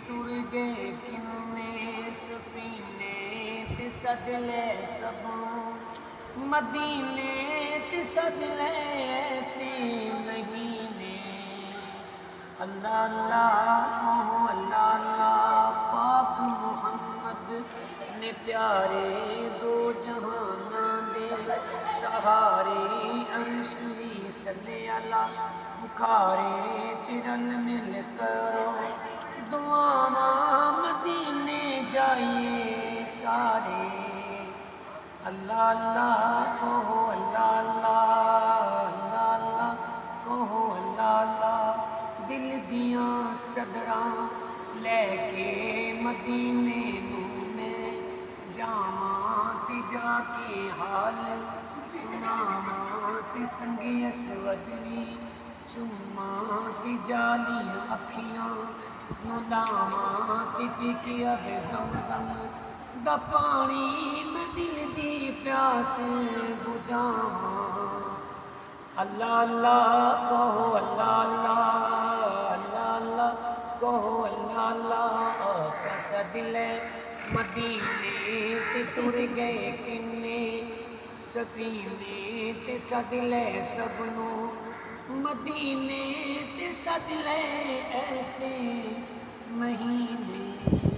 تر گئے کنے سفینے تے سد لے سبوں مدینے تے سد لے ایسے مہینے اللہ اللہ کہو اللہ اللہ پاک محمد نے پیارے دو جہاناں دے سہارے عرش بھی صلی اللہ بخارے ترل مل کرو دعاواں مدینے جائیے سارے اللہ اللہ کہو اللہ اللہ اللہ اللہ کہو اللہ اللہ دل دیاں صدراں لے کے مدینے نوں میں جاواں تے جا کے حال سناواں تے سنگی اسود وی چوماں تے جالی اکھیاں نوں لاواں تے پی کے اب زمزم دا پانی میں دل دی پیاس بجھاواں اللہ اللہ کہو اللہ اللہ اللہ اللہ کہو اللہ اللہ آقا سد لے مدینے تے تر گئے کنے سفینے تے سد لے سبنوں مدینے تے سد لے ایسے مہینے